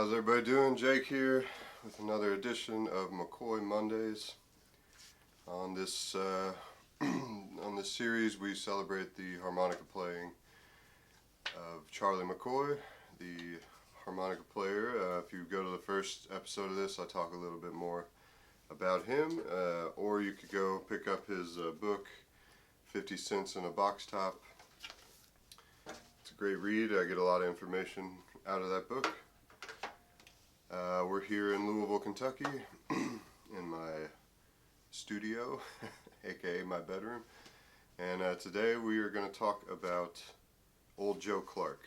How's everybody doing? Jake here with another edition of McCoy Mondays. On this on this series, we celebrate the harmonica playing of Charlie McCoy, the harmonica player. If you go to the first episode of this, I talk a little bit more about him, or you could go pick up his book, 50 Cents in a Box Top. It's a great read. I get a lot of information out of that book. We're here in Louisville, Kentucky, in my studio, aka my bedroom, and today we are going to talk about Old Joe Clark.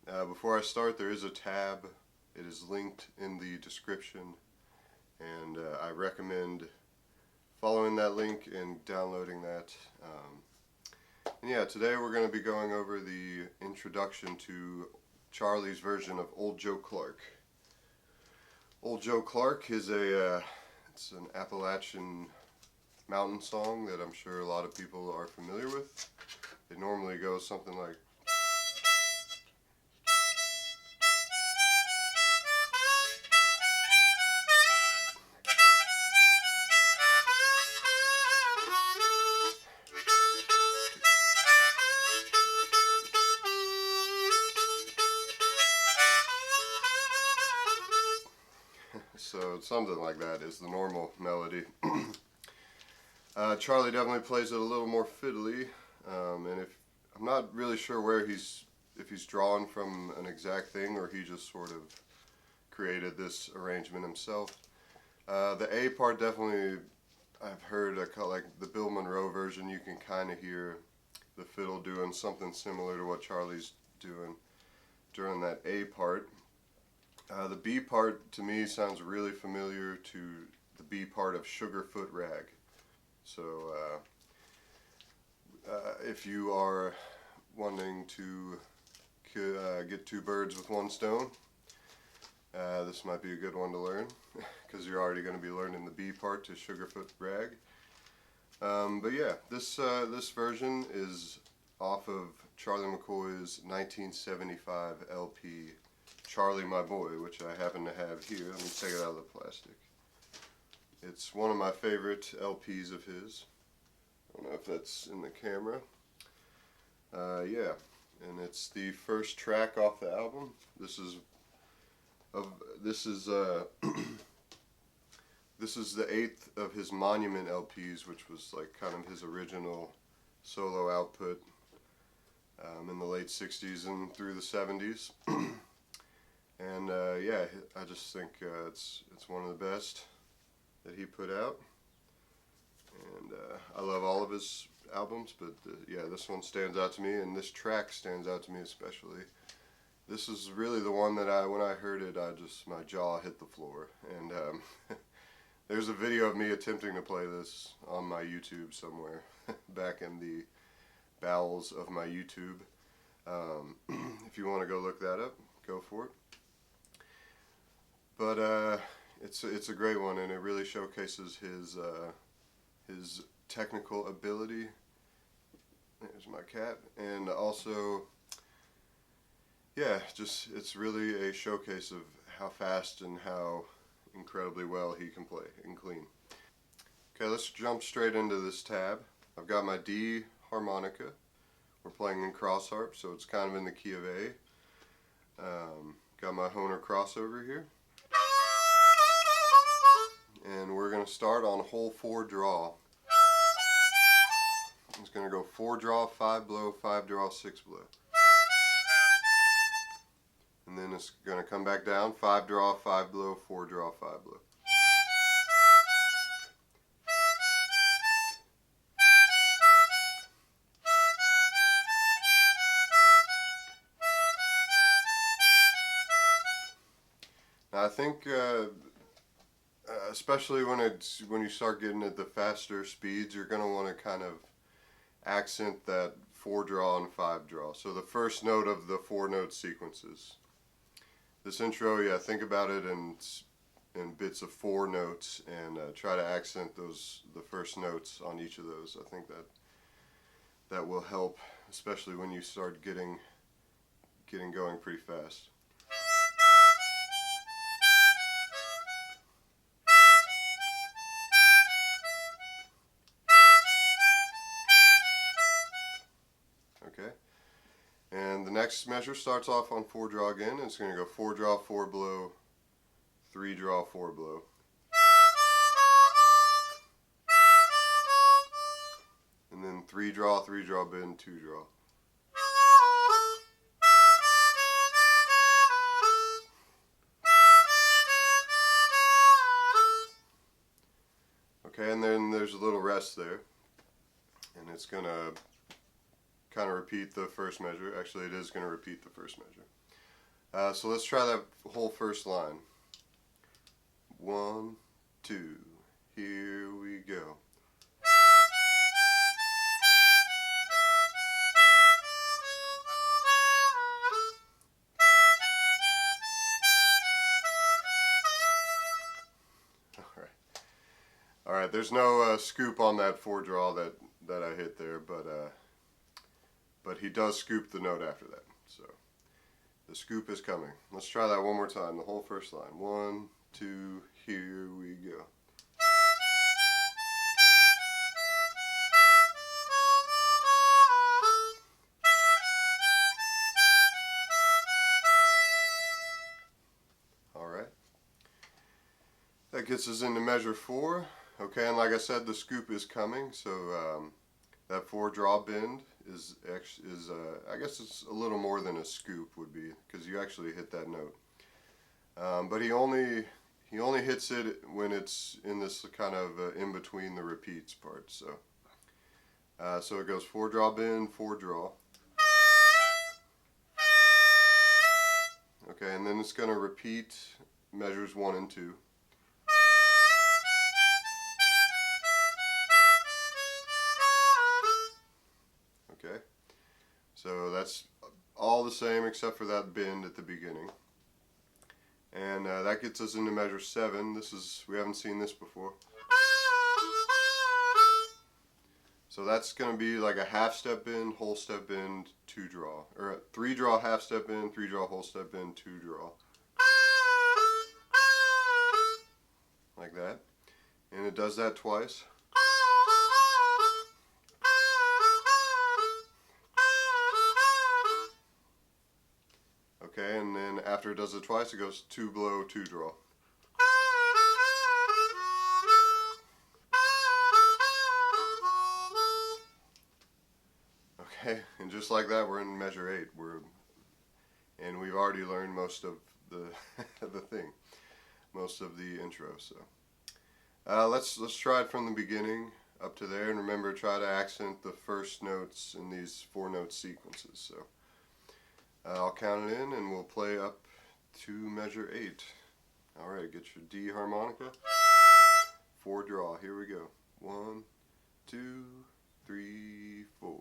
Before I start, there is a tab. It is linked in the description, and I recommend following that link and downloading that. And yeah, today we're going to be going over the introduction to Charlie's version of Old Joe Clark. Old Joe Clark is it's an Appalachian mountain song that I'm sure a lot of people are familiar with. It normally goes something like, so something like that is the normal melody. Charlie definitely plays it a little more fiddly, and if I'm not really sure where if he's drawn from an exact thing or he just sort of created this arrangement himself. The A part definitely, I've heard like the Bill Monroe version, you can kind of hear the fiddle doing something similar to what Charlie's doing during that A part. The B part to me sounds really familiar to the B part of Sugarfoot Rag. So if you are wanting to get two birds with one stone, this might be a good one to learn because you're already going to be learning the B part to Sugarfoot Rag. But yeah, this version is off of Charlie McCoy's 1975 LP, Charlie My Boy, which I happen to have here. Let me take it out of the plastic. It's one of my favorite LPs of his. I don't know if that's in the camera. Yeah, and it's the first track off the album. This is the 8th of his Monument LPs, which was like kind of his original solo output in the late 60s and through the 70s. And yeah, I just think it's one of the best that he put out, and I love all of his albums, but yeah, this one stands out to me, and this track stands out to me especially. This is really the one that when I heard it, my jaw hit the floor, and there's a video of me attempting to play this on my YouTube somewhere, back in the bowels of my YouTube. If you want to go look that up, go for it. But it's a great one, and it really showcases his technical ability. There's my cat, and also, yeah, just it's really a showcase of how fast and how incredibly well he can play and clean. Okay, let's jump straight into this tab. I've got my D harmonica. We're playing in cross harp, so it's kind of in the key of A. Got my Hohner crossover here. And we're going to start on hole 4 draw. It's going to go 4 draw, 5 blow, 5 draw, 6 blow. And then it's going to come back down, 5 draw, 5 blow, 4 draw, 5 blow. Now I think especially when you start getting at the faster speeds, you're going to want to kind of accent that 4 draw and 5 draw. So the first note of the 4 note sequences. This intro, yeah, think about it in bits of 4 notes, and try to accent the first notes on each of those. I think that will help, especially when you start getting going pretty fast. next measure starts off on 4 draw again, and it's going to go 4 draw, 4 blow, 3 draw, 4 blow. And then 3 draw, bend, 2 draw. Okay, and then there's a little rest there, and it's going to kind of repeat the first measure. Actually, it is going to repeat the first measure. So let's try that whole first line. 1, 2, here we go. All right, there's no scoop on that 4 draw that I hit there, but he does scoop the note after that. So the scoop is coming. Let's try that one more time, the whole first line. 1, 2, here we go. All right. That gets us into measure 4. Okay, and like I said, the scoop is coming, so that 4 draw bend is I guess it's a little more than a scoop would be, because you actually hit that note. But he only hits it when it's in this kind of in between the repeats part. So it goes 4 draw bend, 4 draw. Okay, and then it's going to repeat measures 1 and 2. Okay, so that's all the same except for that bend at the beginning, and that gets us into measure 7. We haven't seen this before. So that's going to be like a half step bend, whole step bend, 2 draw, or a 3 draw half step bend, 3 draw whole step bend, 2 draw, like that, and it does that twice. Okay, and then after it does it twice, it goes 2 blow, 2 draw. Okay, and just like that, we're in measure 8. And we've already learned most of the the thing, most of the intro. So let's try it from the beginning up to there, and remember, try to accent the first notes in these 4 note sequences. So. I'll count it in and we'll play up to measure 8. Alright, get your D harmonica. 4 draw, here we go. 1, 2, 3, 4.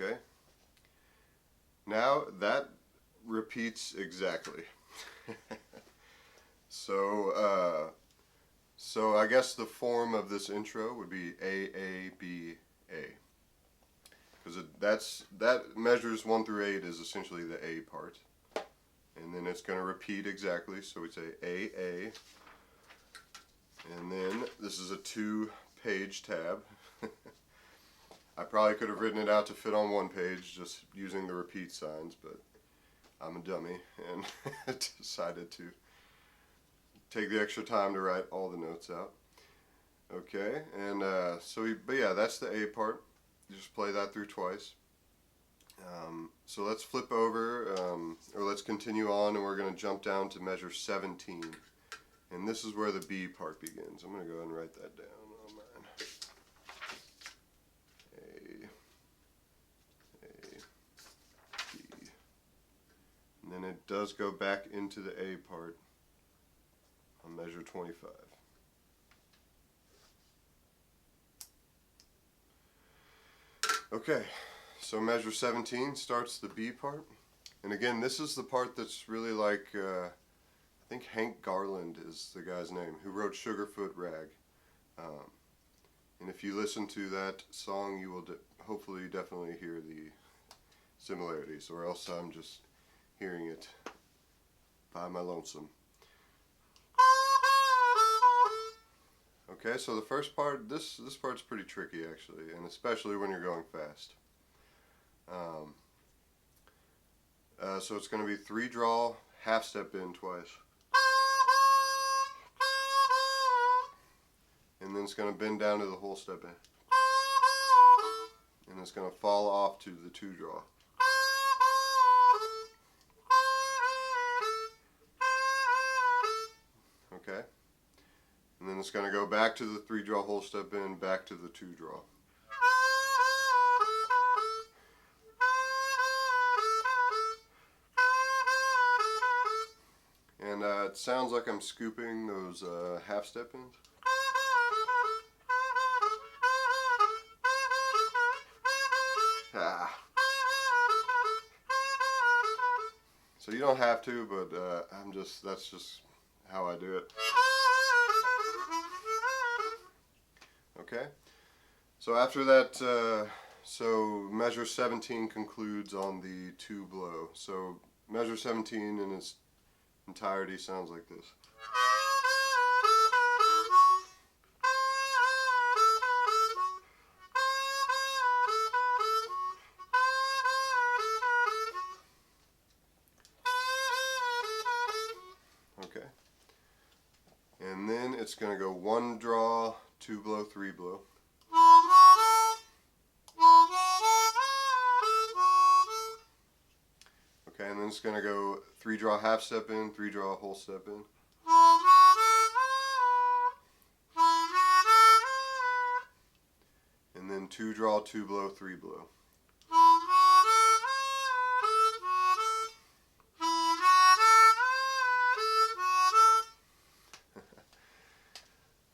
Okay, now that repeats exactly. So I guess the form of this intro would be A, B, A, because that measures 1 through 8 is essentially the A part, and then it's going to repeat exactly. So we say A, and then this is a 2-page tab. I probably could have written it out to fit on 1 page just using the repeat signs, but I'm a dummy and decided to take the extra time to write all the notes out. Okay, and but yeah, that's the A part. You just play that through twice. So let's flip over, or let's continue on, and we're going to jump down to measure 17. And this is where the B part begins. I'm going to go ahead and write that down on mine. And then it does go back into the A part on measure 25. Okay, so measure 17 starts the B part. And again, this is the part that's really like, I think Hank Garland is the guy's name, who wrote Sugarfoot Rag. And if you listen to that song, you will hopefully definitely hear the similarities, or else I'm just hearing it by my lonesome. Okay, so the first part, this part's pretty tricky actually, and especially when you're going fast. So it's going to be 3 draw, half step in twice. And then it's going to bend down to the whole step in. And it's going to fall off to the 2 draw. Okay? And then it's going to go back to the 3 draw, whole step in, back to the 2 draw. And it sounds like I'm scooping those half step ins. So you don't have to, but that's just how I do it. Okay, so after that, so measure 17 concludes on the 2 blow. So measure 17 in its entirety sounds like this. Okay, and then it's going to go 1 draw, 2 blow, 3 blow. Okay, and then it's going to go 3 draw, half step in, 3 draw, whole step in. And then 2 draw, 2 blow, 3 blow.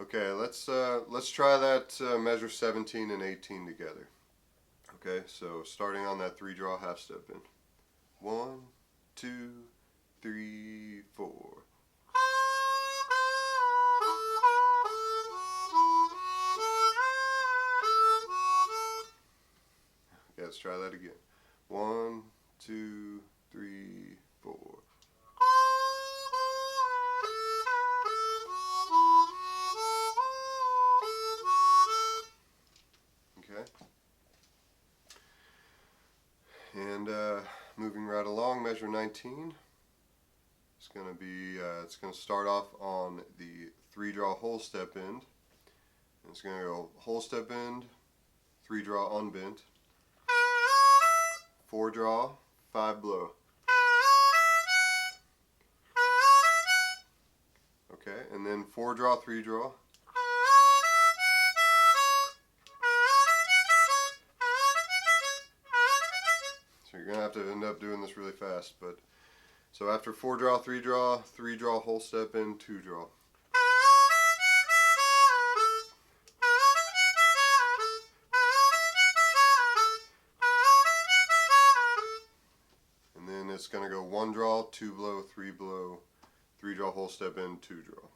Okay, let's try that measure 17 and 18 together. Okay, so starting on that 3 draw, half step in. 1, 2, 3, 4. Okay, let's try that again. 1, 2, 3, 4. Okay. And moving right along, measure 19. It's going to be, it's going to start off on the 3 draw, whole step end. And it's going to go whole step end, 3 draw, unbent, 4 draw, 5 blow. Okay, and then 4 draw, 3 draw. So you're going to have to end up doing this really fast, but so after 4 draw, 3 draw, 3 draw, whole step in, 2 draw. And then it's going to go 1 draw, 2 blow, 3 blow, 3 draw, whole step in, 2 draw.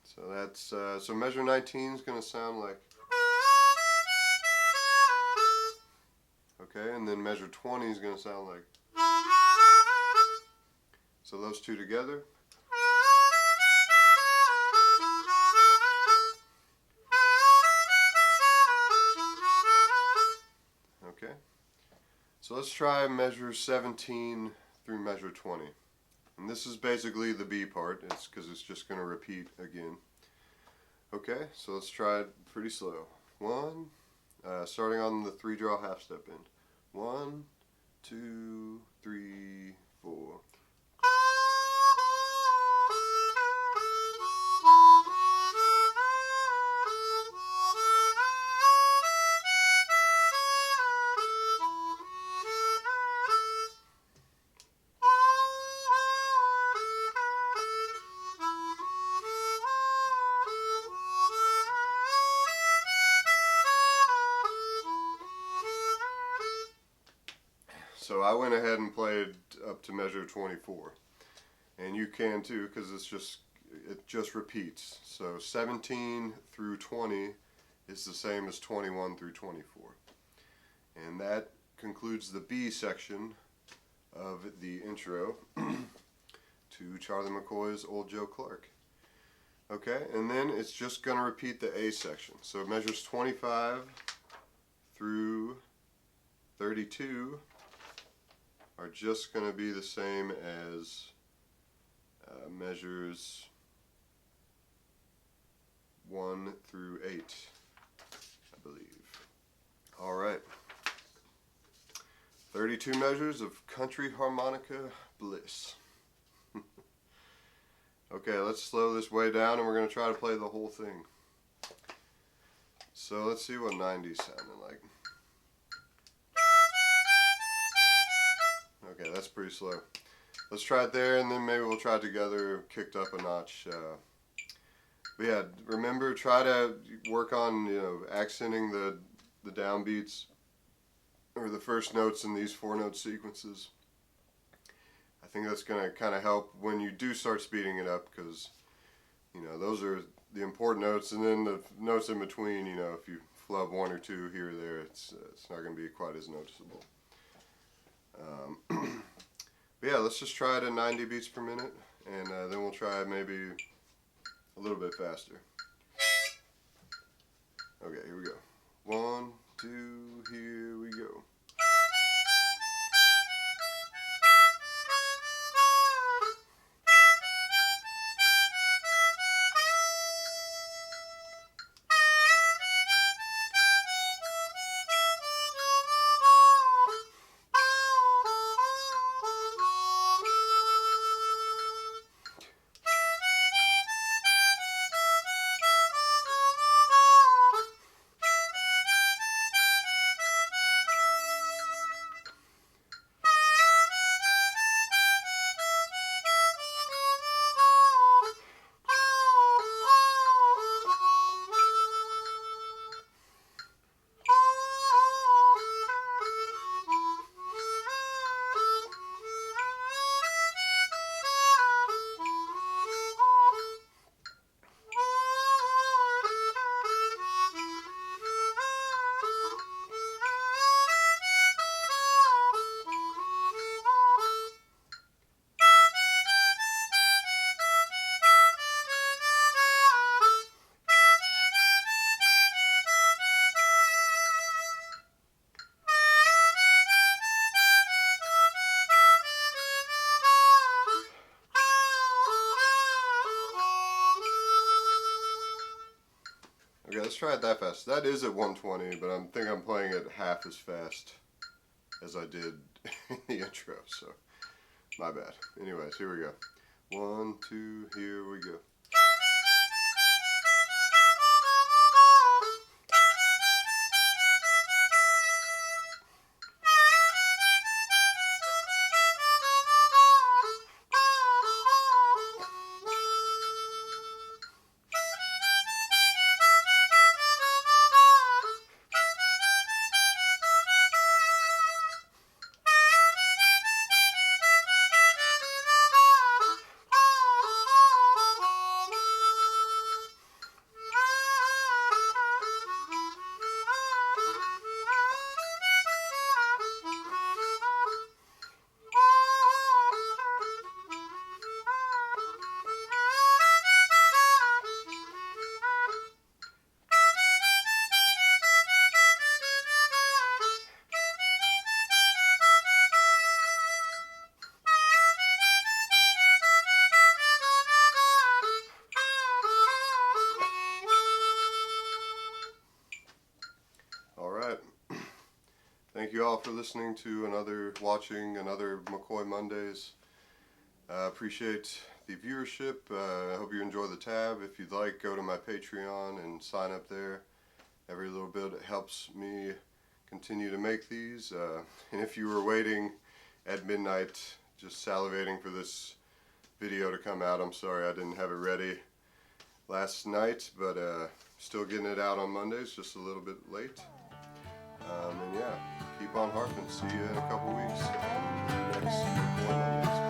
So that's so measure 19 is going to sound like. Okay, and then measure 20 is going to sound like. So those two together. Okay, so let's try measure 17 through measure 20. And this is basically the B part, it's because it's just going to repeat again. Okay, so let's try it pretty slow. 1, starting on the 3 draw, half step end. 1, 2, 3, 4. So I went ahead and played up to measure 24, and you can too, because it just repeats. So 17 through 20 is the same as 21 through 24, and that concludes the B section of the intro to Charlie McCoy's Old Joe Clark. Okay, and then it's just going to repeat the A section. So measures 25 through 32 are just going to be the same as measures 1 through 8, I believe. All right. 32 measures of country harmonica bliss. Okay, let's slow this way down and we're going to try to play the whole thing. So let's see what 90's sounding like. Okay, that's pretty slow. Let's try it there, and then maybe we'll try it together, kicked up a notch. But yeah, remember, try to work on, accenting the downbeats or the first notes in these 4-note sequences. I think that's going to kind of help when you do start speeding it up, because those are the important notes, and then the notes in between, if you flub 1 or 2 here or there, it's not going to be quite as noticeable. But yeah, let's just try it at 90 beats per minute, and then we'll try maybe a little bit faster. Okay, here we go. 1, 2, here we go. Okay, let's try it that fast. That is at 120, but I think I'm playing it half as fast as I did in the intro, so my bad. Anyways, here we go. 1, 2, here we go. Thank you all for listening to watching another McCoy Mondays. Appreciate the viewership. I hope you enjoy the tab. If you'd like, go to my Patreon and sign up there. Every little bit helps me continue to make these. And if you were waiting at midnight, just salivating for this video to come out, I'm sorry I didn't have it ready last night, but still getting it out on Mondays, just a little bit late. And yeah, keep on harping. See you in a couple weeks on the next McCoy Mondays.